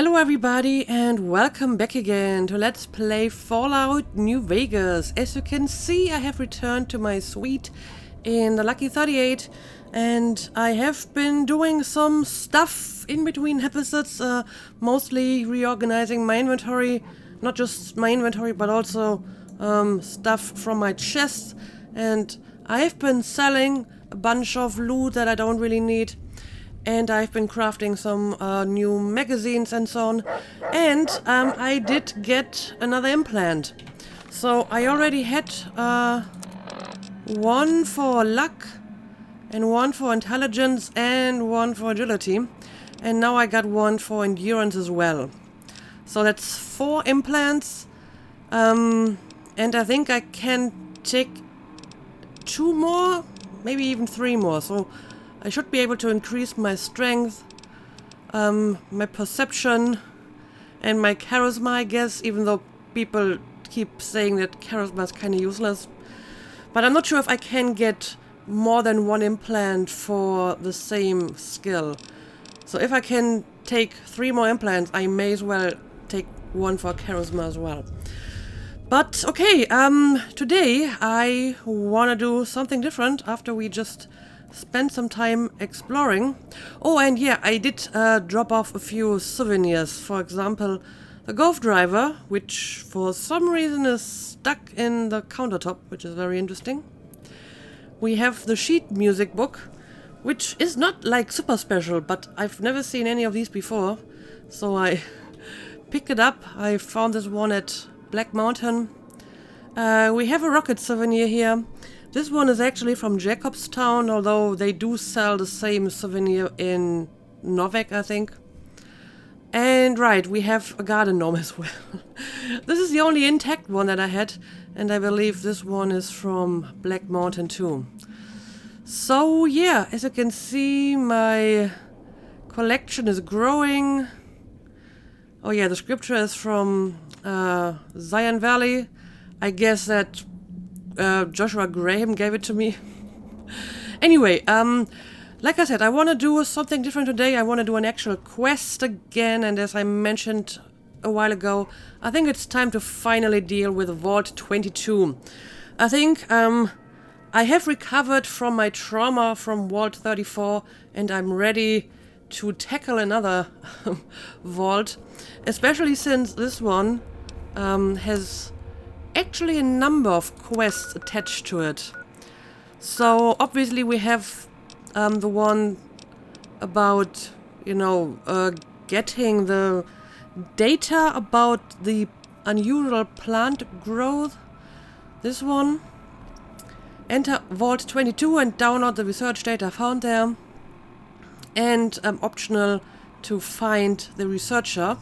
Hello everybody and welcome back again to Let's Play Fallout New Vegas. As you can see, I have returned to my suite in the Lucky 38 and I have been doing some stuff in between episodes, mostly reorganizing my inventory, not just my inventory but also stuff from my chest, and I have been selling a bunch of loot that I don't really need. And I've been crafting some new magazines and so on. And I did get another implant. So I already had one for luck, and one for intelligence, and one for agility. And now I got one for endurance as well. So that's 4 implants. And I think I can take 2 more, maybe even 3 more. So I should be able to increase my strength, my perception, and my charisma, I guess, even though people keep saying that charisma is kind of useless. But I'm not sure if I can get more than 1 implant for the same skill. So if I can take 3 more implants, I may as well take 1 for charisma as well. But okay, today I want to do something different after we just spend some time exploring. Oh, and yeah, I did drop off a few souvenirs. For example, the Golf Driver, which for some reason is stuck in the countertop, which is very interesting. We have the sheet music book, which is not like super special, but I've never seen any of these before. So I picked it up. I found this one at Black Mountain. We have a rocket souvenir here. This one is actually from Jacobstown, although they do sell the same souvenir in Novak, I think. And right, we have a garden gnome as well. This is the only intact one that I had, and I believe this one is from Black Mountain too. So yeah, as you can see, my collection is growing. Oh yeah, the scripture is from Zion Valley. I guess that Joshua Graham gave it to me. Anyway, like I said, I want to do something different today. I want to do an actual quest again, and as I mentioned a while ago, I think it's time to finally deal with Vault 22. I think I have recovered from my trauma from Vault 34, and I'm ready to tackle another vault, especially since this one has actually a number of quests attached to it. So obviously we have the one about, getting the data about the unusual plant growth. This one. Enter Vault 22 and download the research data found there. And optional to find the researcher.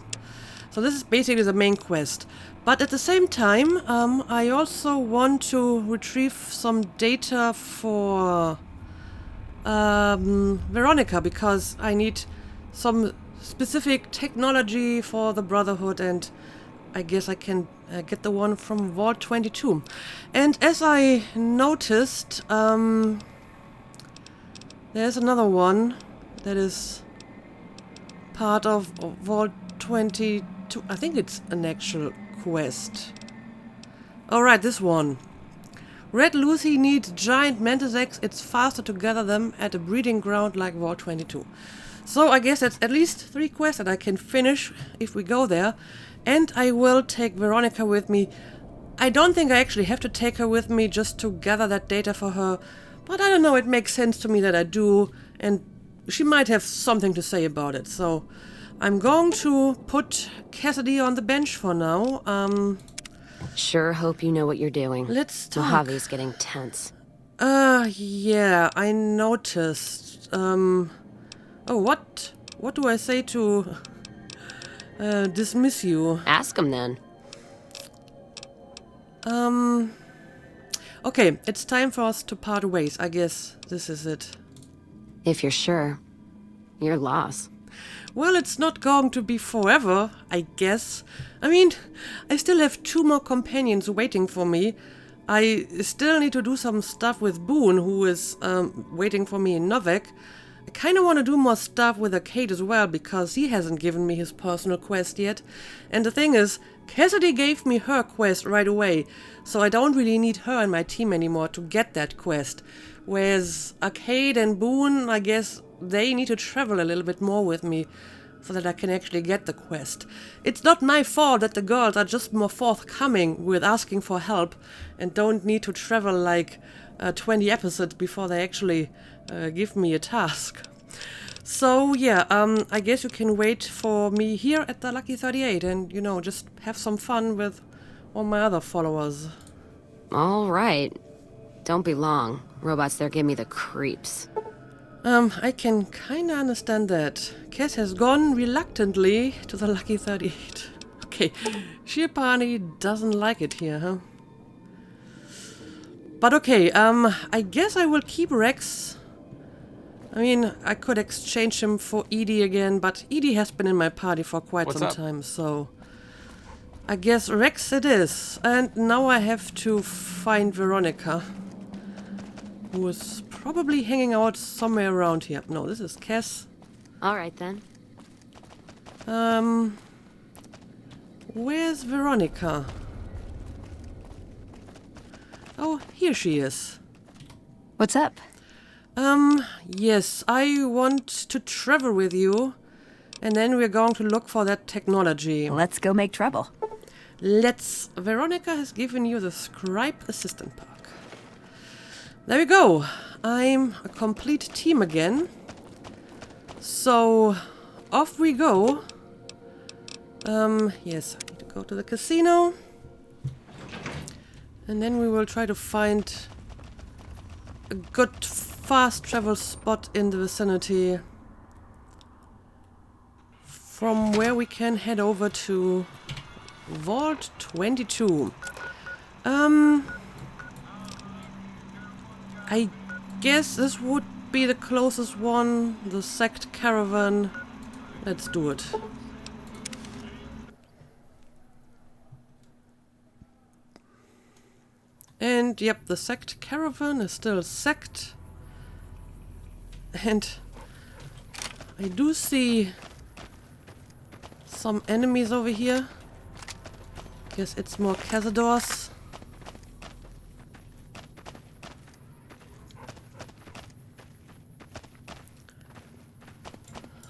So this is basically the main quest. But at the same time, I also want to retrieve some data for Veronica, because I need some specific technology for the Brotherhood, and I guess I can get the one from Vault 22. And as I noticed, there's another one that is part of Vault 22. I think it's an actual quest. Alright, this one. Red Lucy needs giant mantis eggs. It's faster to gather them at a breeding ground like Vault 22. So I guess that's at least 3 quests that I can finish if we go there. And I will take Veronica with me. I don't think I actually have to take her with me just to gather that data for her. But I don't know, it makes sense to me that I do. And she might have something to say about it. So I'm going to put Cassidy on the bench for now. Sure hope you know what you're doing. Let's talk. Mojave's getting tense. Yeah, I noticed. Oh, what do I say to dismiss you? Ask him then. Okay, it's time for us to part ways. I guess this is it. If you're sure. Your loss. Well, it's not going to be forever, I guess. I mean, I still have 2 more companions waiting for me. I still need to do some stuff with Boone, who is waiting for me in Novak. I kind of want to do more stuff with Arcade as well, because he hasn't given me his personal quest yet. And the thing is, Cassidy gave me her quest right away, so I don't really need her in my team anymore to get that quest. Whereas Arcade and Boone, I guess they need to travel a little bit more with me so that I can actually get the quest. It's not my fault that the girls are just more forthcoming with asking for help and don't need to travel like 20 episodes before they actually give me a task. So yeah, I guess you can wait for me here at the Lucky 38 and, you know, just have some fun with all my other followers. All right. Don't be long. Robots there give me the creeps. I can kinda understand that. Cass has gone reluctantly to the Lucky 38. Okay, she apparently doesn't like it here, huh? But okay, I guess I will keep Rex. I mean, I could exchange him for Edie again, but Edie has been in my party for quite some time, so... I guess Rex it is. And now I have to find Veronica, who is probably hanging out somewhere around here. No, this is Cass. All right, then. Where's Veronica? Oh, here she is. What's up? Yes, I want to travel with you, and then we're going to look for that technology. Let's go make trouble. Let's. Veronica has given you the Scribe Assistant perk. There we go. I'm a complete team again. So, off we go. Yes, I need to go to the casino. And then we will try to find a good fast travel spot in the vicinity from where we can head over to Vault 22. I guess this would be the closest one, the Sect Caravan. Let's do it. And yep, the Sect Caravan is still Sect. And I do see some enemies over here. Guess it's more Cazadors.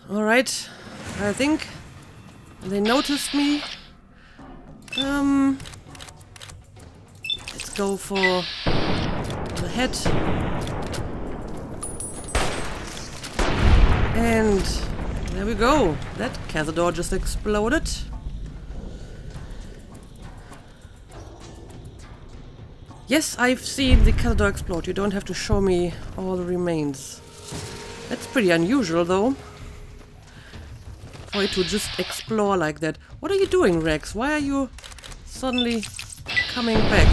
Alright, I think they noticed me. Let's go for the head. And there we go. That Cazador just exploded. Yes, I've seen the Cazador explode. You don't have to show me all the remains. That's pretty unusual, though. For it to just explore like that. What are you doing, Rex? Why are you suddenly coming back?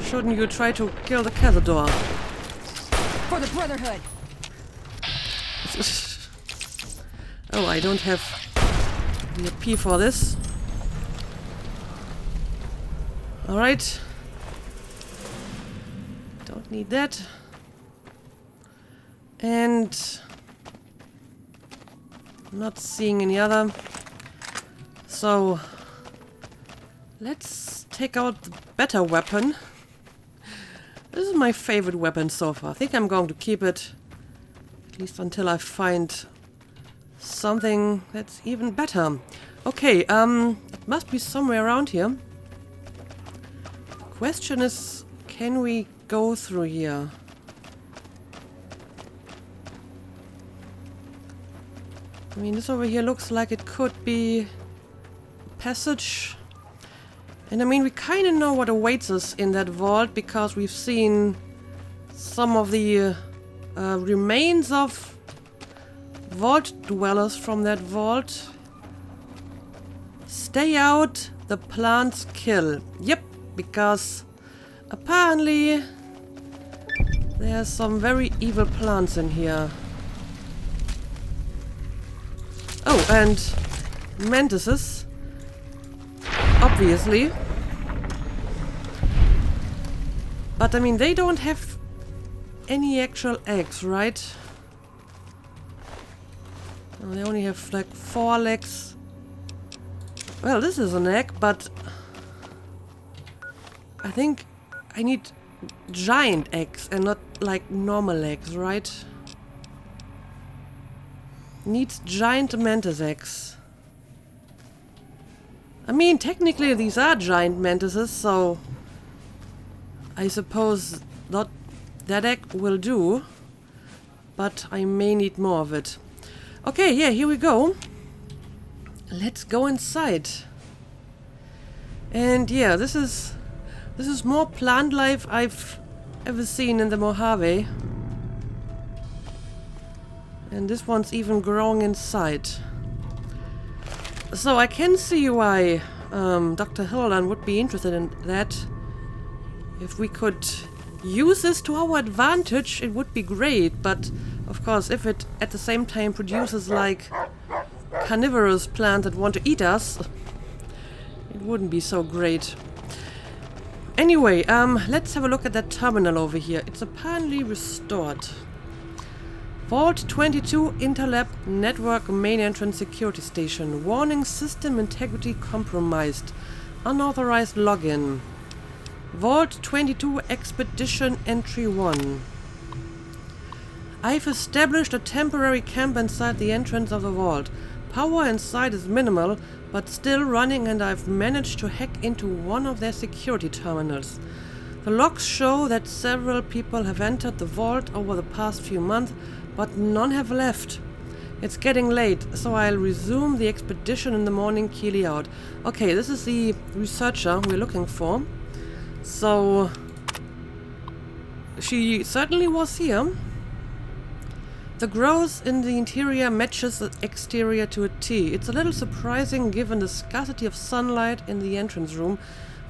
Shouldn't you try to kill the Cazador? For the Brotherhood! Oh, I don't have the AP for this. Alright. Don't need that. And... not seeing any other. So... let's take out the better weapon. This is my favorite weapon so far. I think I'm going to keep it. At least until I find something that's even better. Okay, it must be somewhere around here. Question is, can we go through here? I mean, this over here looks like it could be a passage. And I mean, we kind of know what awaits us in that vault because we've seen some of the remains of vault dwellers from that vault. Stay out, the plants kill. Yep, because apparently there's some very evil plants in here. Oh, and mantises. Obviously. But I mean, they don't have any actual eggs, right? Oh, they only have like 4 legs. Well, this is an egg, but I think I need giant eggs and not like normal eggs, right? Needs giant mantis eggs. I mean, technically these are giant mantises, so I suppose not that egg will do, but I may need more of it. Okay, yeah, here we go. Let's go inside. And yeah, this is more plant life I've ever seen in the Mojave. And this one's even growing inside. So I can see why Dr. Hildan would be interested in that. If we could use this to our advantage, it would be great. But of course, if it at the same time produces like carnivorous plants that want to eat us, it wouldn't be so great. Anyway, let's have a look at that terminal over here. It's apparently restored. Vault 22 Interlab Network Main Entrance Security Station. Warning, system integrity compromised. Unauthorized login. Vault 22 Expedition Entry 1. I've established a temporary camp inside the entrance of the vault. Power inside is minimal, but still running, and I've managed to hack into one of their security terminals. The logs show that several people have entered the vault over the past few months, but none have left. It's getting late, so I'll resume the expedition in the morning. Keely out. Okay, this is the researcher we're looking for. So she certainly was here. The growth in the interior matches the exterior to a T. It's a little surprising given the scarcity of sunlight in the entrance room,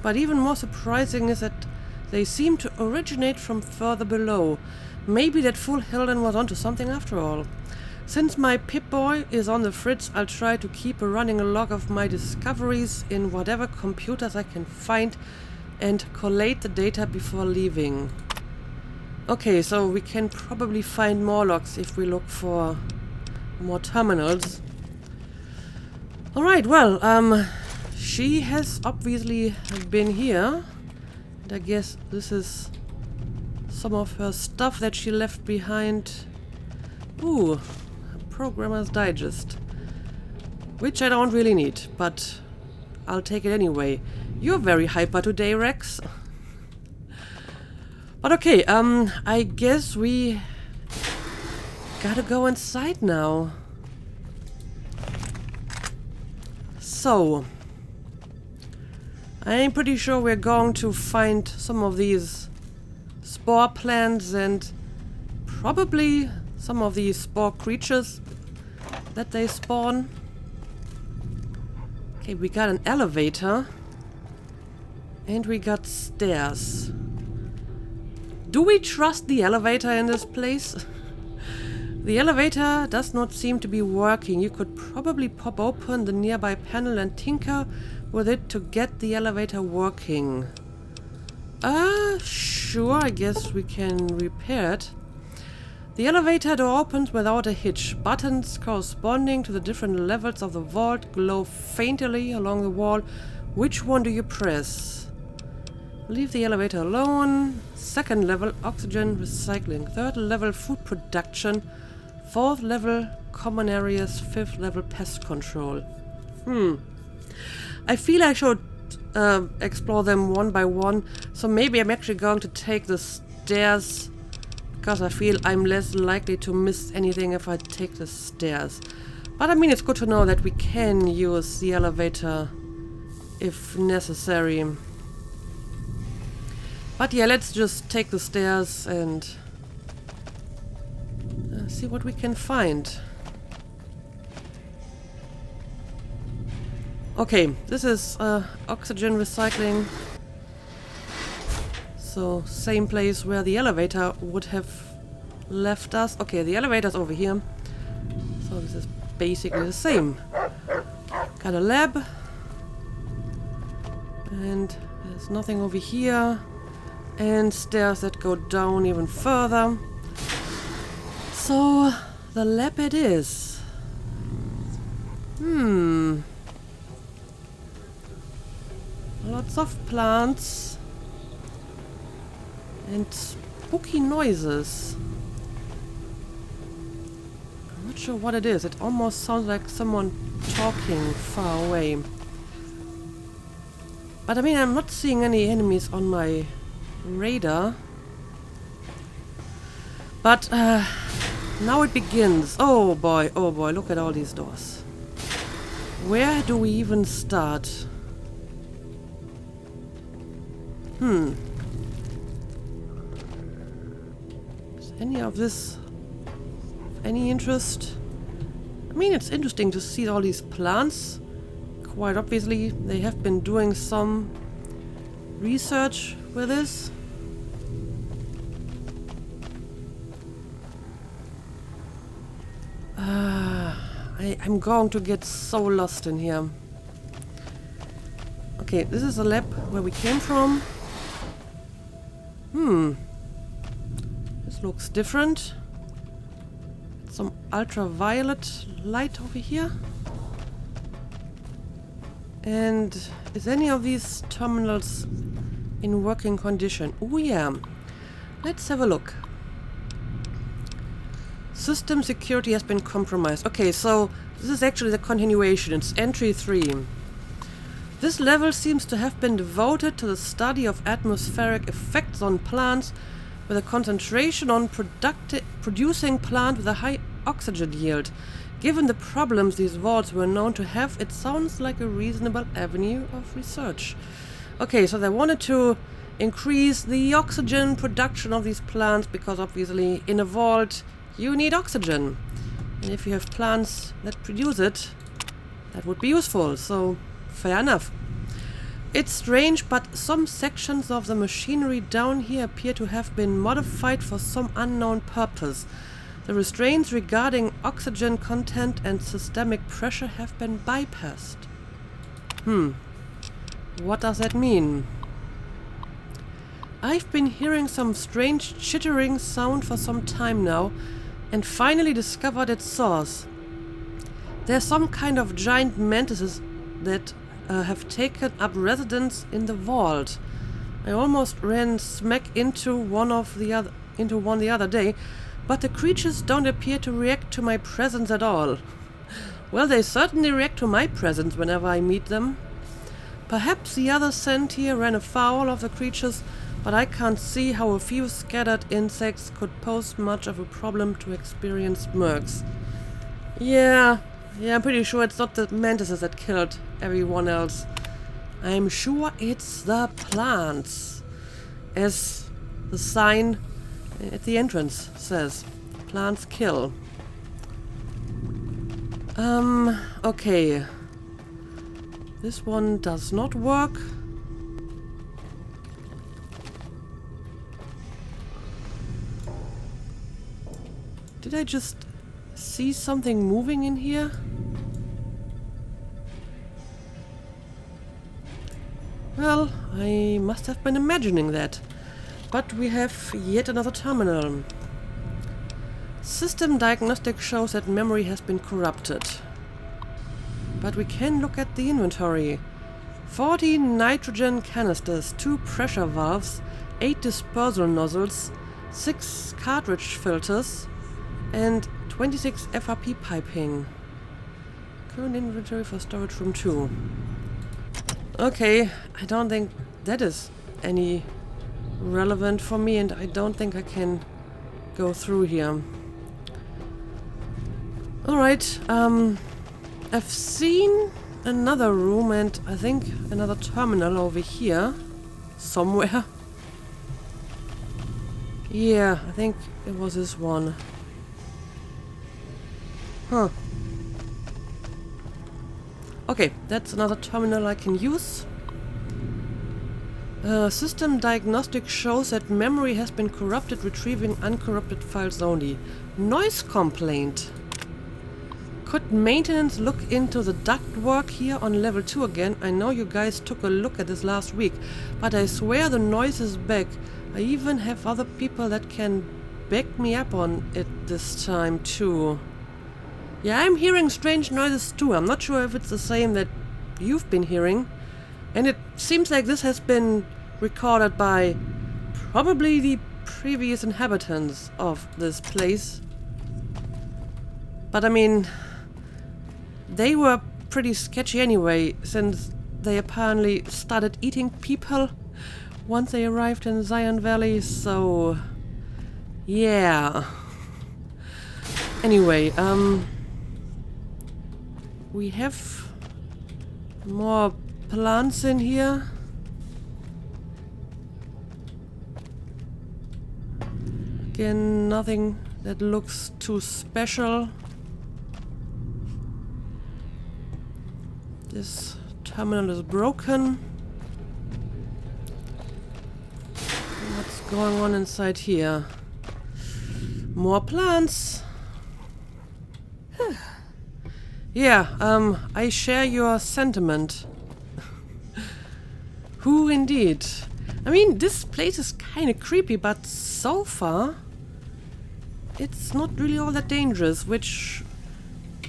but even more surprising is that they seem to originate from further below. Maybe that fool Hildan was onto something after all. Since my Pip-Boy is on the fritz, I'll try to keep a running log of my discoveries in whatever computers I can find and collate the data before leaving. Okay, so we can probably find more logs if we look for more terminals. Alright, well, she has obviously been here. And I guess this is some of her stuff that she left behind. Ooh, Programmer's Digest. Which I don't really need, but I'll take it anyway. You're very hyper today, Rex. But okay, I guess we gotta go inside now. So, I'm pretty sure we're going to find some of these spore plants and probably some of these spore creatures that they spawn. Okay, we got an elevator and we got stairs. Do we trust the elevator in this place? The elevator does not seem to be working. You could probably pop open the nearby panel and tinker with it to get the elevator working. Sure, I guess we can repair it. The elevator door opens without a hitch. Buttons corresponding to the different levels of the vault glow faintly along the wall. Which one do you press? Leave the elevator alone. Second level, oxygen recycling. Third level, food production. Fourth level, common areas. Fifth level, pest control. I feel I should explore them one by one. So maybe I'm actually going to take the stairs, because I feel I'm less likely to miss anything if I take the stairs. But I mean, it's good to know that we can use the elevator if necessary. But yeah, let's just take the stairs and see what we can find. Okay, this is oxygen recycling. So, same place where the elevator would have left us. Okay, the elevator's over here. So this is basically the same. Got a lab. And there's nothing over here. And stairs that go down even further. So, the lab it is. Lots of plants. And spooky noises. I'm not sure what it is. It almost sounds like someone talking far away. But I mean, I'm not seeing any enemies on my radar. But now it begins. Oh boy, look at all these doors. Where do we even start? Is any of this of any interest? I mean, it's interesting to see all these plants. Quite obviously, they have been doing some research with this. I'm going to get so lost in here. Okay, this is the lab where we came from. This looks different. Some ultraviolet light over here. And is any of these terminals in working condition? Oh yeah. Let's have a look. System security has been compromised. Okay, so this is actually the continuation. It's entry 3. This level seems to have been devoted to the study of atmospheric effects on plants with a concentration on producing plant with a high oxygen yield. Given the problems these vaults were known to have, it sounds like a reasonable avenue of research. Okay, so they wanted to increase the oxygen production of these plants because obviously in a vault you need oxygen. And if you have plants that produce it, that would be useful. So, fair enough. It's strange, but some sections of the machinery down here appear to have been modified for some unknown purpose. The restraints regarding oxygen content and systemic pressure have been bypassed. What does that mean? I've been hearing some strange chittering sound for some time now, and finally discovered its source. There's some kind of giant mantises that have taken up residence in the vault. I almost ran smack into one the other day, but the creatures don't appear to react to my presence at all. Well, they certainly react to my presence whenever I meet them. Perhaps the other scent here ran afoul of the creatures, but I can't see how a few scattered insects could pose much of a problem to experienced mercs. Yeah, I'm pretty sure it's not the mantises that killed everyone else. I'm sure it's the plants. As the sign at the entrance says, plants kill. Okay. This one does not work. Did I just see something moving in here? Well, I must have been imagining that. But we have yet another terminal. System diagnostic shows that memory has been corrupted. But we can look at the inventory. 40 nitrogen canisters, 2 pressure valves, 8 dispersal nozzles, 6 cartridge filters, and 26 FRP piping. Current inventory for storage room 2. Okay, I don't think that is any relevant for me, and I don't think I can go through here. Alright, I've seen another room and I think another terminal over here somewhere. Yeah, I think it was this one. Huh. Okay, that's another terminal I can use. System diagnostic shows that memory has been corrupted, retrieving uncorrupted files only. Noise complaint. Could maintenance look into the ductwork here on level 2 again? I know you guys took a look at this last week, but I swear the noise is back. I even have other people that can back me up on it this time too. Yeah, I'm hearing strange noises too. I'm not sure if it's the same that you've been hearing. And it seems like this has been recorded by probably the previous inhabitants of this place. But I mean, they were pretty sketchy anyway, since they apparently started eating people once they arrived in Zion Valley, so yeah. Anyway, we have more plants in here. Again, nothing that looks too special. This terminal is broken. What's going on inside here? More plants. Yeah, I share your sentiment. Who indeed? I mean, this place is kind of creepy, but so far it's not really all that dangerous, which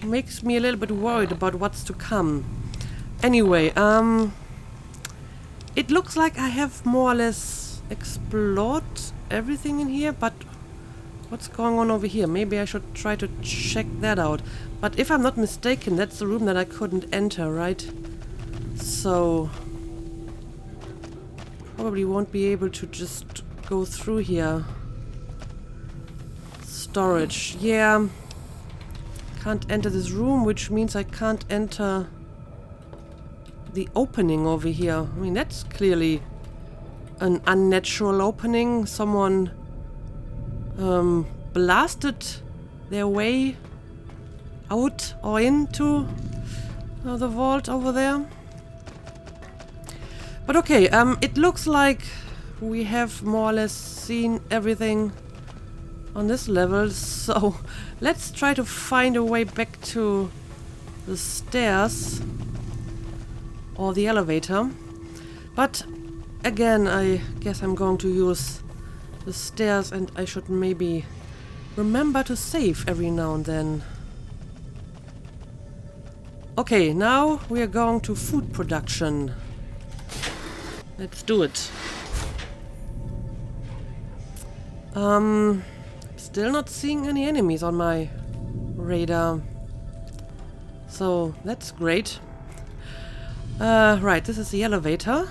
makes me a little bit worried about what's to come. Anyway, it looks like I have more or less explored everything in here, but what's going on over here? Maybe I should try to check that out. But if I'm not mistaken, that's the room that I couldn't enter, right? So probably won't be able to just go through here. Storage. Yeah. Can't enter this room, which means I can't enter the opening over here. I mean, that's clearly an unnatural opening. Someone blasted their way out or into the vault over there. But okay, it looks like we have more or less seen everything on this level, so let's try to find a way back to the stairs or the elevator. But again, I guess I'm going to use the stairs, and I should maybe remember to save every now and then. Okay, now we are going to food production. Let's do it. Still not seeing any enemies on my radar. So that's great. Right, this is the elevator.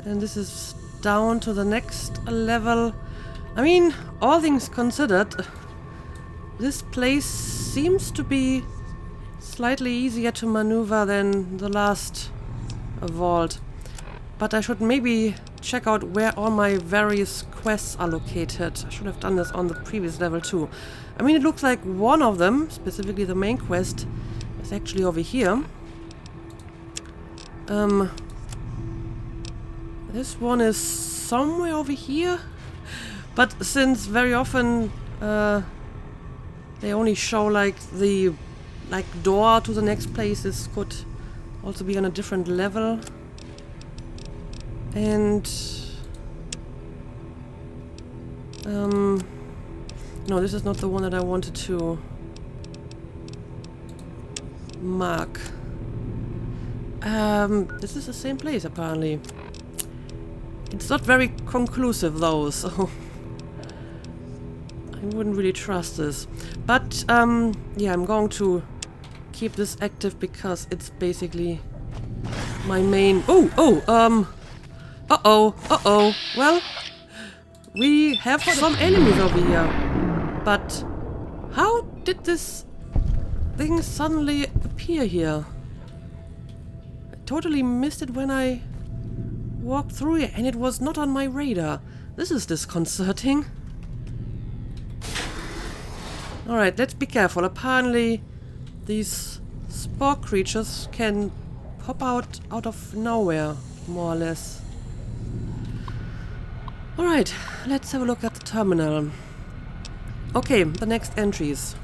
And this is down to the next level. I mean, all things considered, this place seems to be slightly easier to maneuver than the last vault. But I should maybe check out where all my various quests are located. I should have done this on the previous level too. I mean, it looks like one of them, specifically the main quest, is actually over here. This one is somewhere over here. But since very often they only show like the door to the next place, this could also be on a different level. And no, this is not the one that I wanted to mark. This is the same place apparently. It's not very conclusive though, so I wouldn't really trust this. But yeah, I'm going to keep this active because it's basically my main... Uh-oh. Well, we have some enemies over here. But how did this thing suddenly appear here? I totally missed it when I walked through here, and it was not on my radar. This is disconcerting. Alright, let's be careful. Apparently, these spore creatures can pop out of nowhere, more or less. Alright, let's have a look at the terminal. Okay, the next entries.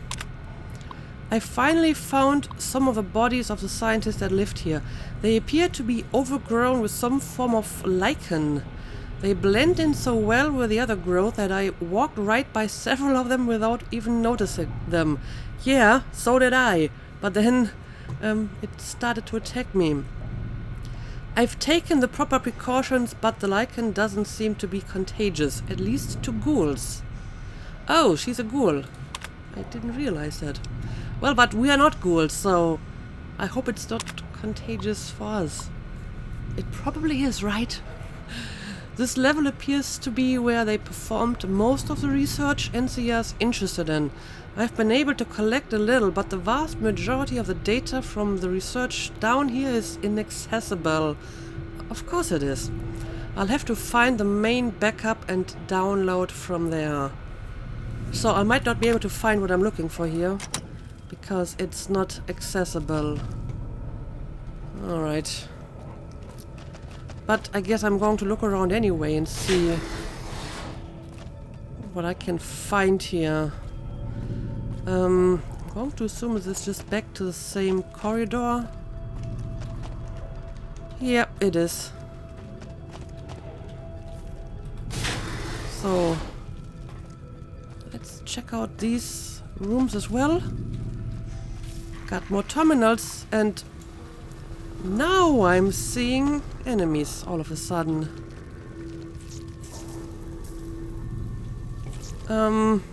I finally found some of the bodies of the scientists that lived here. They appear to be overgrown with some form of lichen. They blend in so well with the other growth that I walked right by several of them without even noticing them. Yeah, so did I. But then it started to attack me. I've taken the proper precautions, but the lichen doesn't seem to be contagious, at least to ghouls. Oh, she's a ghoul. I didn't realize that. Well, but we are not ghouls, so I hope it's not contagious for us. It probably is, right? This level appears to be where they performed most of the research NCR's interested in. I've been able to collect a little, but the vast majority of the data from the research down here is inaccessible. Of course it is. I'll have to find the main backup and download from there. So I might not be able to find what I'm looking for here, because it's not accessible. Alright. But I guess I'm going to look around anyway and see what I can find here. I'm going to assume this is just back to the same corridor. Yep, it is. So let's check out these rooms as well. Got more terminals, and now I'm seeing enemies all of a sudden. I'm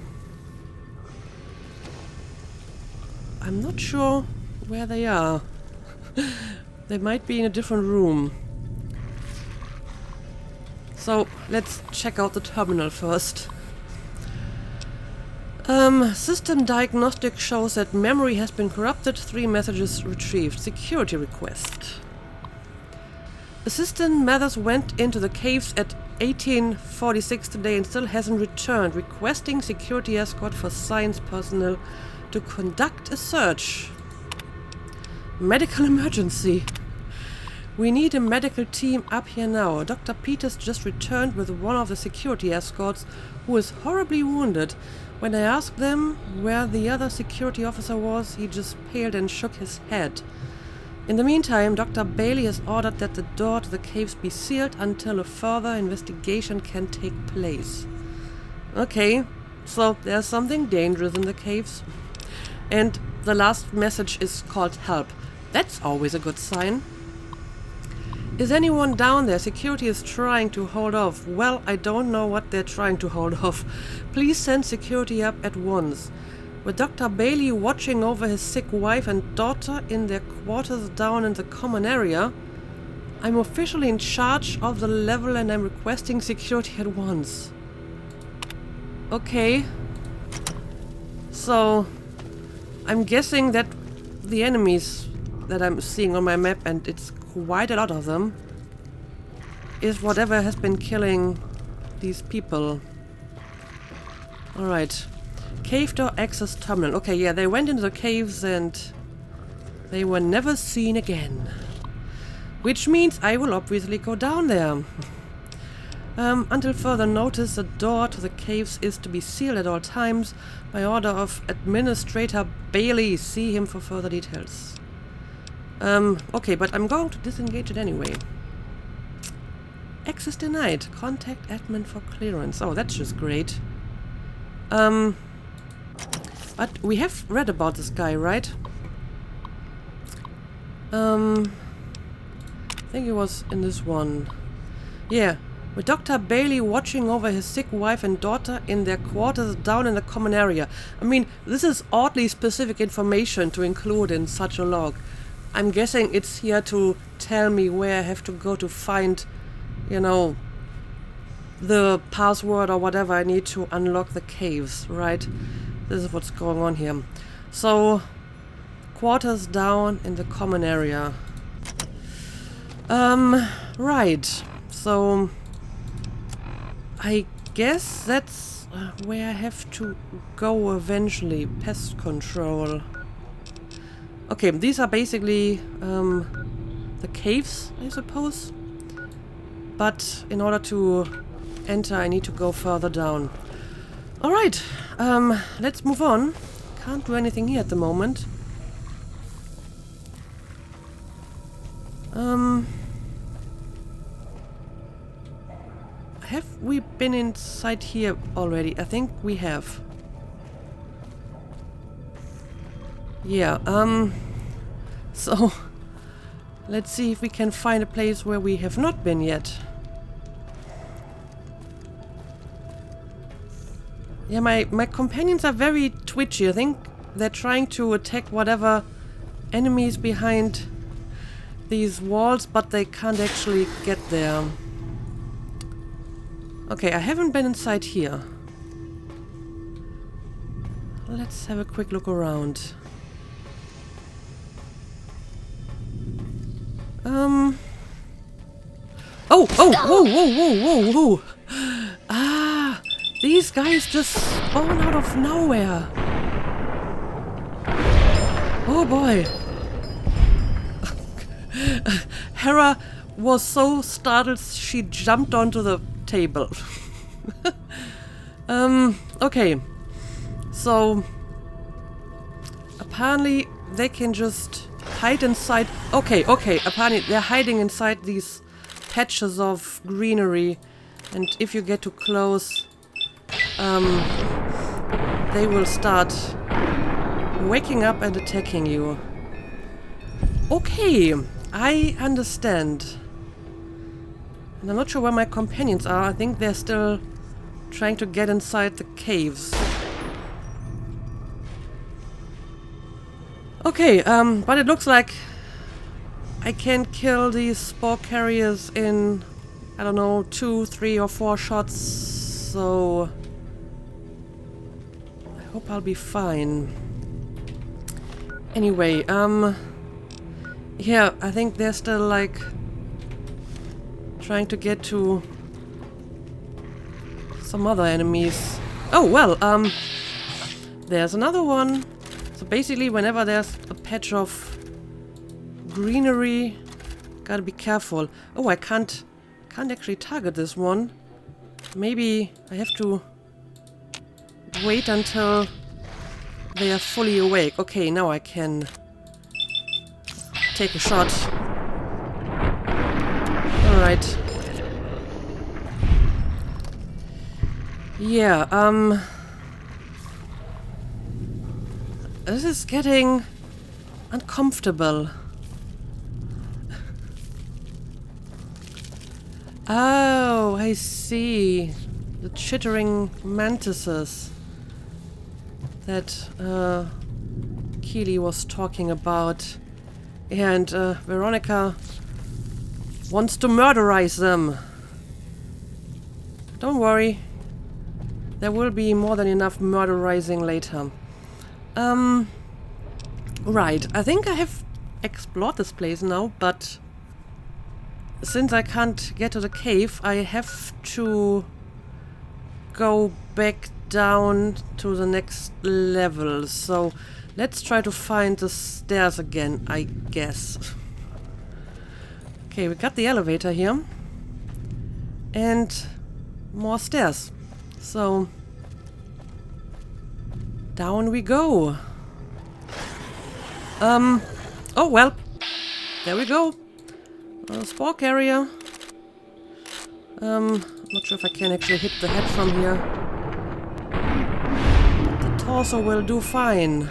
not sure where they are. They might be in a different room. So let's check out the terminal first. System diagnostic shows that memory has been corrupted. 3 messages retrieved. Security request. Assistant Mathers went into the caves at 1846 today and still hasn't returned. Requesting security escort for science personnel to conduct a search. Medical emergency. We need a medical team up here now. Dr. Peters just returned with one of the security escorts who is horribly wounded. When I asked them where the other security officer was, he just paled and shook his head. In the meantime, Dr. Bailey has ordered that the door to the caves be sealed until a further investigation can take place. Okay, so there's something dangerous in the caves. And the last message is called help. That's always a good sign. Is anyone down there? Security is trying to hold off. Well, I don't know what they're trying to hold off. Please send security up at once. With Dr. Bailey watching over his sick wife and daughter in their quarters down in the common area, I'm officially in charge of the level and I'm requesting security at once. Okay. So, I'm guessing that the enemies that I'm seeing on my map, and it's quite a lot of them, is whatever has been killing these people. Alright. Cave door access terminal. Okay, yeah, they went into the caves and they were never seen again. Which means I will obviously go down there. Until further notice, the door to the caves is to be sealed at all times by order of Administrator Bailey. See him for further details. Okay, but I'm going to disengage it anyway. Access denied. Contact admin for clearance. Oh, that's just great. But we have read about this guy, right? I think it was in this one. Yeah. With Dr. Bailey watching over his sick wife and daughter in their quarters down in the common area. I mean, this is oddly specific information to include in such a log. I'm guessing it's here to tell me where I have to go to find, you know, the password or whatever I need to unlock the caves, right? This is what's going on here. So, quarters down in the common area. Right. So, I guess that's where I have to go eventually. Pest control. Okay, these are basically the caves, I suppose. But in order to enter, I need to go further down. Alright, let's move on. Can't do anything here at the moment. have we been inside here already? I think we have. Yeah, so let's see if we can find a place where we have not been yet. Yeah, my companions are very twitchy. I think they're trying to attack whatever enemies behind these walls, but they can't actually get there. Okay, I haven't been inside here. Let's have a quick look around. Oh, whoa, whoa, whoa, whoa, whoa. Ah, these guys just spawn out of nowhere. Oh boy. Hera was so startled she jumped onto the table. Okay. So apparently they can just hide inside. Okay, apparently they're hiding inside these patches of greenery, and if you get too close, they will start waking up and attacking you. Okay, I understand. And I'm not sure where my companions are. I think they're still trying to get inside the caves. Okay, but it looks like I can kill these spore carriers in, I don't know, 2, 3 or 4 shots, so I hope I'll be fine. Anyway, yeah, I think they're still like trying to get to some other enemies. Oh, well, there's another one. So basically, whenever there's a patch of greenery, gotta be careful. Oh, I can't actually target this one. Maybe I have to wait until they are fully awake. Okay, now I can take a shot. Alright. Yeah, this is getting uncomfortable. Oh, I see. The chittering mantises that Keely was talking about. And Veronica wants to murderize them. Don't worry. There will be more than enough murderizing later. Right. I think I have explored this place now, but since I can't get to the cave, I have to go back down to the next level. So let's try to find the stairs again, I guess. Okay, we got the elevator here. And more stairs. So down we go. Oh well. There we go. Spore carrier. Not sure if I can actually hit the head from here. The torso will do fine.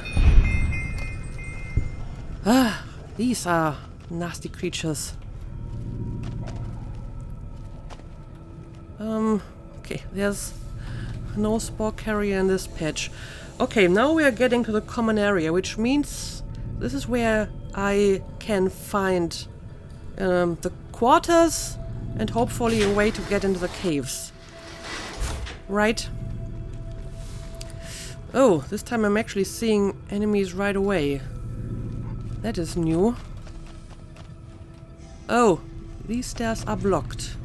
Ah, these are nasty creatures. Okay, there's no spore carrier in this patch. Okay, now we are getting to the common area, which means this is where I can find the quarters and hopefully a way to get into the caves. Right? Oh, this time I'm actually seeing enemies right away. That is new. Oh, these stairs are blocked.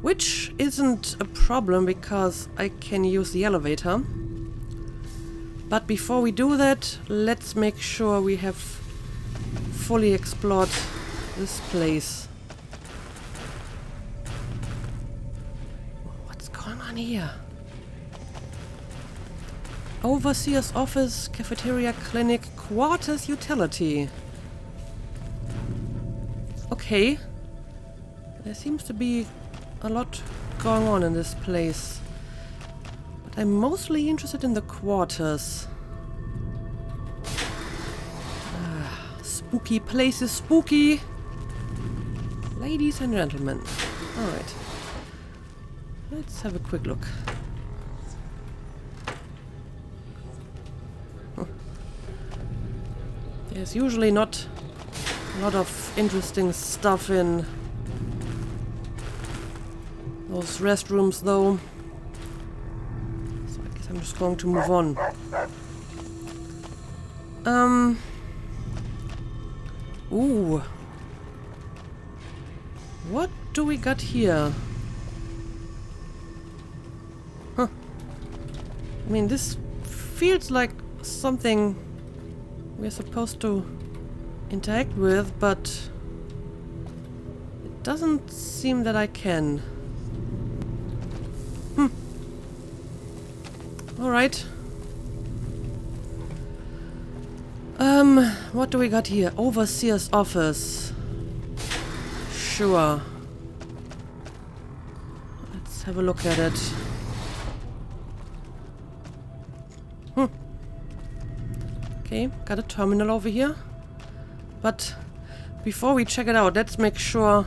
Which isn't a problem because I can use the elevator. But before we do that, let's make sure we have fully explored this place. What's going on here? Overseer's office, cafeteria, clinic, quarters, utility. Okay. There seems to be a lot going on in this place. But I'm mostly interested in the quarters. Spooky place is spooky. Ladies and gentlemen. Alright. Let's have a quick look. There's usually not a lot of interesting stuff in those restrooms, though. So I guess I'm just going to move on. Ooh. What do we got here? Huh. I mean, this feels like something we're supposed to interact with, but it doesn't seem that I can. Alright. What do we got here? Overseer's office. Sure. Let's have a look at it. Okay, got a terminal over here. But before we check it out, let's make sure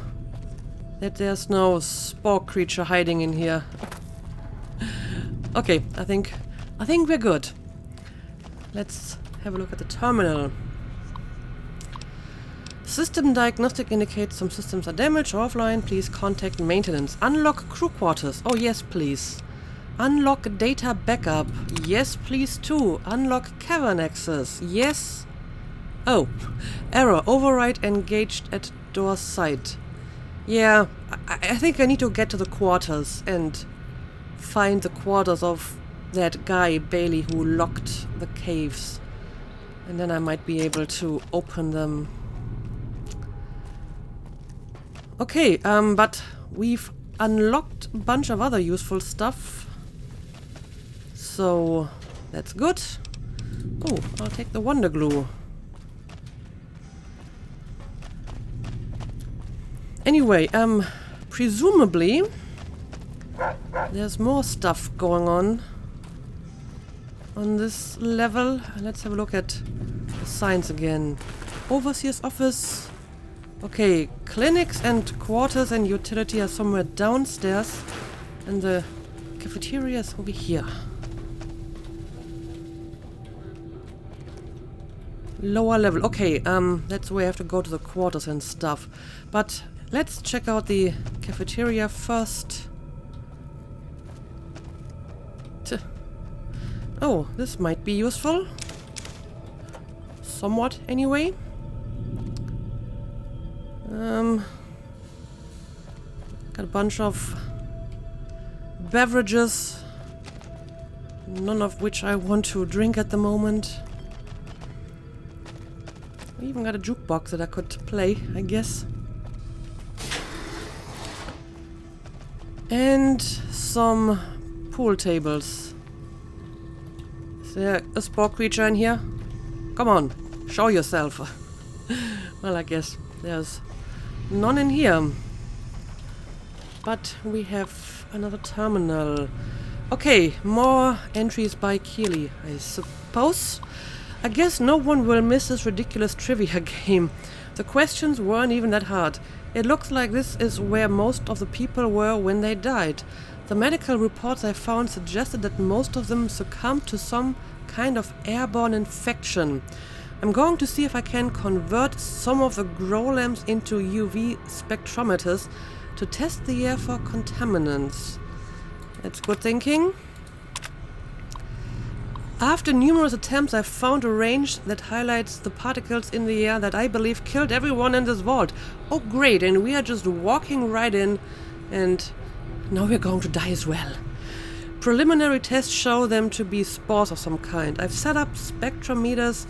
that there's no spore creature hiding in here. Okay, I think we're good. Let's have a look at the terminal. System diagnostic indicates some systems are damaged or offline. Please contact maintenance. Unlock crew quarters. Oh yes, please. Unlock data backup. Yes, please too. Unlock cavern access. Yes. Oh, error. Override engaged at door site. Yeah, I think I need to get to the quarters and find the quarters of that guy, Bailey, who locked the caves. And then I might be able to open them. Okay, but we've unlocked a bunch of other useful stuff. So, that's good. Oh, I'll take the Wonder Glue. Anyway, presumably there's more stuff going on this level. Let's have a look at the signs again. Overseer's office. Okay, clinics and quarters and utility are somewhere downstairs, and the cafeteria is over here. Lower level. Okay, that's where I have to go to the quarters and stuff. But let's check out the cafeteria first. Oh, this might be useful. Somewhat, anyway. Got a bunch of beverages, none of which I want to drink at the moment. We even got a jukebox that I could play, I guess. And some pool tables. Is there a spore creature in here? Come on, show yourself. Well, I guess there's none in here. But we have another terminal. Okay, more entries by Keely, I suppose. I guess no one will miss this ridiculous trivia game. The questions weren't even that hard. It looks like this is where most of the people were when they died. The medical reports I found suggested that most of them succumbed to some kind of airborne infection. I'm going to see if I can convert some of the grow lamps into UV spectrometers to test the air for contaminants. That's good thinking. After numerous attempts, I found a range that highlights the particles in the air that I believe killed everyone in this vault. Oh great, and we are just walking right in, and now we're going to die as well. Preliminary tests show them to be spores of some kind. I've set up spectrometers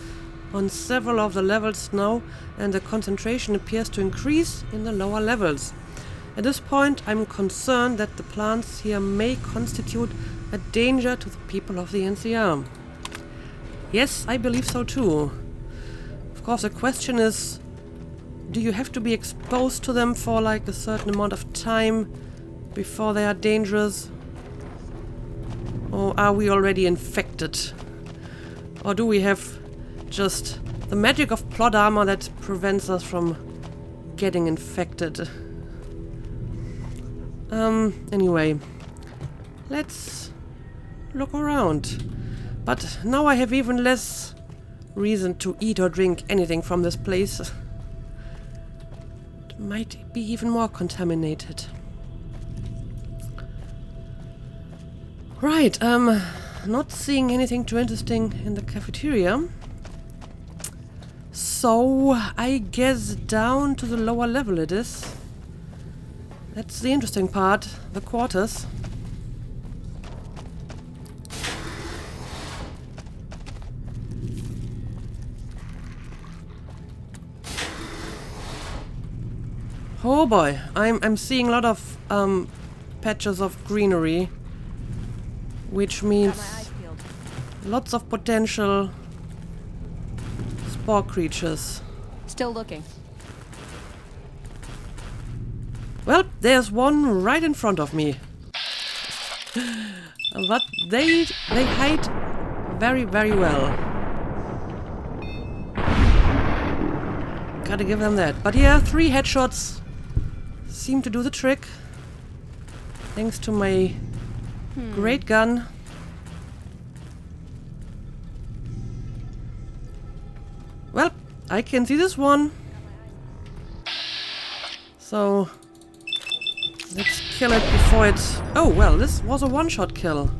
on several of the levels now, and the concentration appears to increase in the lower levels. At this point, I'm concerned that the plants here may constitute a danger to the people of the NCR. Yes, I believe so too. Of course, the question is, do you have to be exposed to them for like a certain amount of time before they are dangerous? Or are we already infected? Or do we have just the magic of plot armor that prevents us from getting infected? Anyway, let's look around. But now I have even less reason to eat or drink anything from this place. It might be even more contaminated. Right, not seeing anything too interesting in the cafeteria. So, I guess down to the lower level it is. That's the interesting part, the quarters. Oh boy, I'm seeing a lot of patches of greenery, which means lots of potential spore creatures. Still looking. Well, there's one right in front of me. But they hide very, very well. Gotta give them that. But yeah, 3 headshots seem to do the trick. Thanks to my great gun. Well, I can see this one. So let's kill it before it... Oh, well, this was a one-shot kill.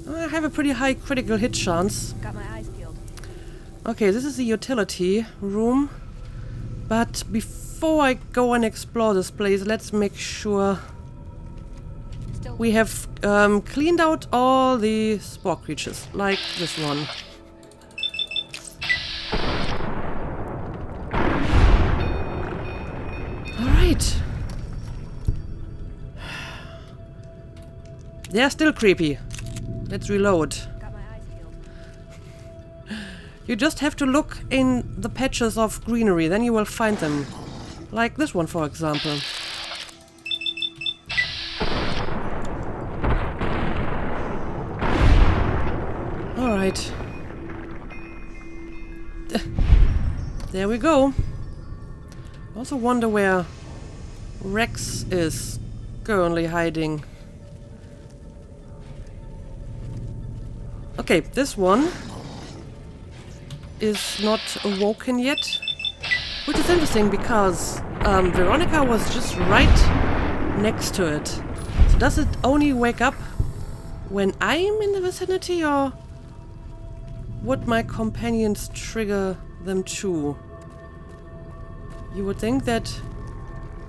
I have a pretty high critical hit chance. Got my eyes peeled. Okay, this is the utility room. But before I go and explore this place, let's make sure we have cleaned out all the spore creatures, like this one. Alright. They're still creepy. Let's reload. Got my eyes peeled. You just have to look in the patches of greenery, then you will find them. Like this one, for example. Alright. There we go. Also wonder where Rex is currently hiding. Okay, this one is not awoken yet, which is interesting because Veronica was just right next to it. So does it only wake up when I'm in the vicinity, or would my companions trigger them too? You would think that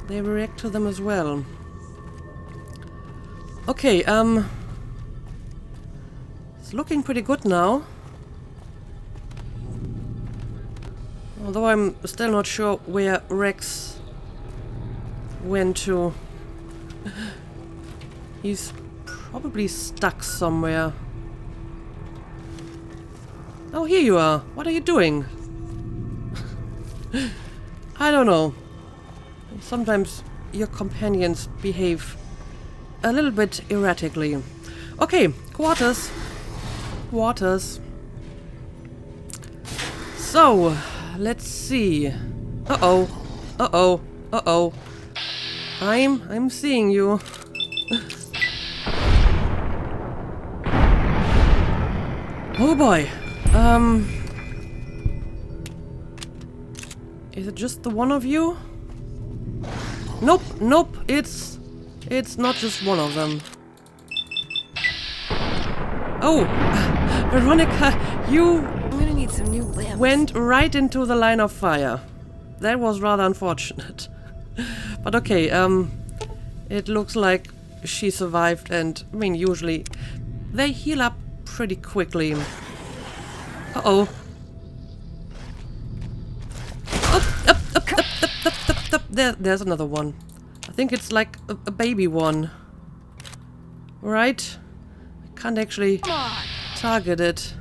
they react to them as well. Okay, it's looking pretty good now. Although I'm still not sure where Rex went to. He's probably stuck somewhere. Oh, here you are. What are you doing? I don't know. Sometimes your companions behave a little bit erratically. Okay, quarters. Quarters. So, let's see. Uh-oh. Uh-oh. Uh-oh. I'm seeing you. Oh boy. Is it just the one of you? Nope, nope, it's not just one of them. Oh, Veronica, you I'm gonna need some new limbs. went right into the line of fire. That was rather unfortunate. But okay, it looks like she survived, and I mean, usually they heal up pretty quickly. Uh-oh. Up. There's another one. I think it's like a baby one. Right? I can't actually target it.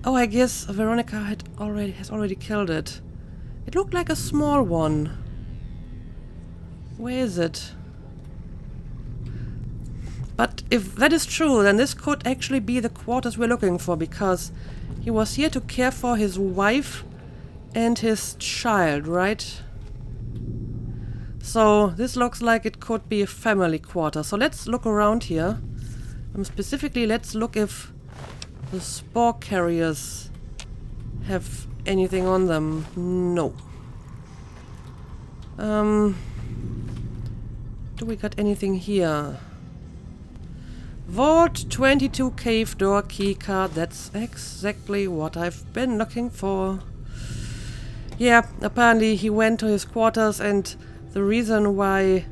Oh, I guess Veronica has already killed it. It looked like a small one. Where is it? But if that is true, then this could actually be the quarters we're looking for, because he was here to care for his wife and his child, right? So this looks like it could be a family quarter. So let's look around here. Specifically, let's look if the spore carriers have anything on them. No. Do we got anything here? Vault 22 cave door key card. That's exactly what I've been looking for. Yeah, apparently he went to his quarters, and the reason why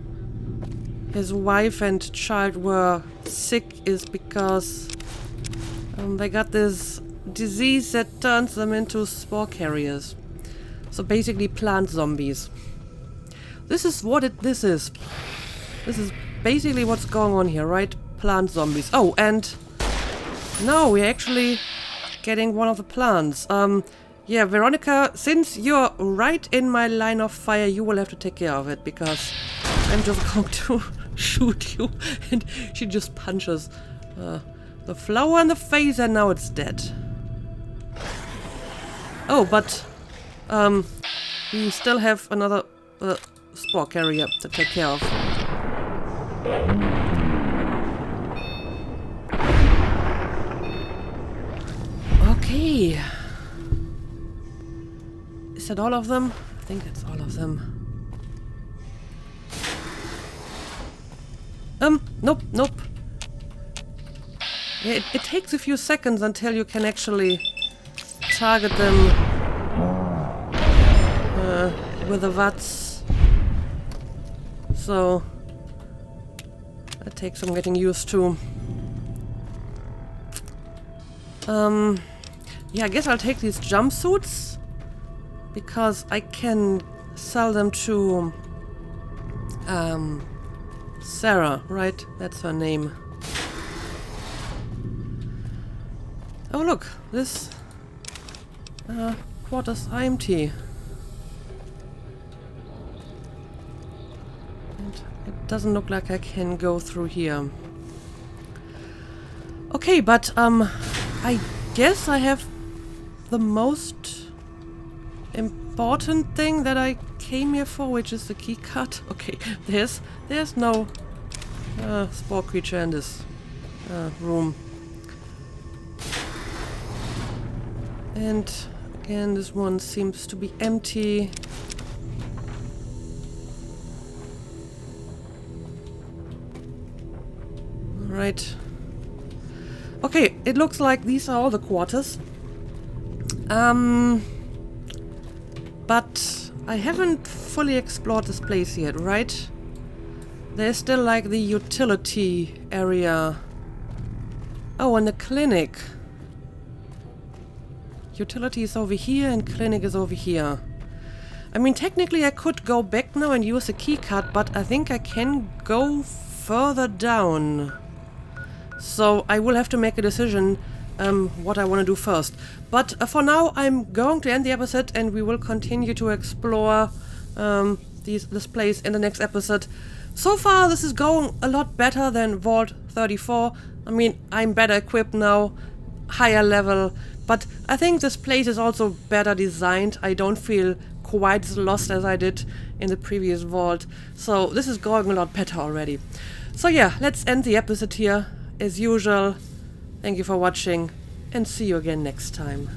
his wife and child were sick is because they got this disease that turns them into spore carriers. So basically plant zombies. This is what this is. This is basically what's going on here, right? Plant zombies. Oh, and now we're actually getting one of the plants. Yeah, Veronica, since you're right in my line of fire, you will have to take care of it, because I'm just going to shoot you. And she just punches the flower in the face, and now it's dead. Oh, but we still have another spore carrier to take care of. Okay. Is that all of them? I think that's all of them. Nope, nope. Yeah, it takes a few seconds until you can actually target them with the VATS. So that takes some getting used to. Yeah, I guess I'll take these jumpsuits, because I can sell them to Sarah, right? That's her name. Oh look, this quarters are empty. And it doesn't look like I can go through here. Okay, but I guess I have the most important thing that I came here for, which is the key card. Okay, there's no spore creature in this room. And again, this one seems to be empty. Right. Okay, it looks like these are all the quarters. But I haven't fully explored this place yet, right? There's still like the utility area. Oh, and the clinic. Utility is over here and clinic is over here. I mean, technically I could go back now and use a keycard, but I think I can go further down. So I will have to make a decision what I want to do first. But for now, I'm going to end the episode, and we will continue to explore this place in the next episode. So far, this is going a lot better than Vault 34. I mean, I'm better equipped now, higher level, but I think this place is also better designed. I don't feel quite as lost as I did in the previous Vault. So this is going a lot better already. So yeah, let's end the episode here. As usual, thank you for watching, and see you again next time.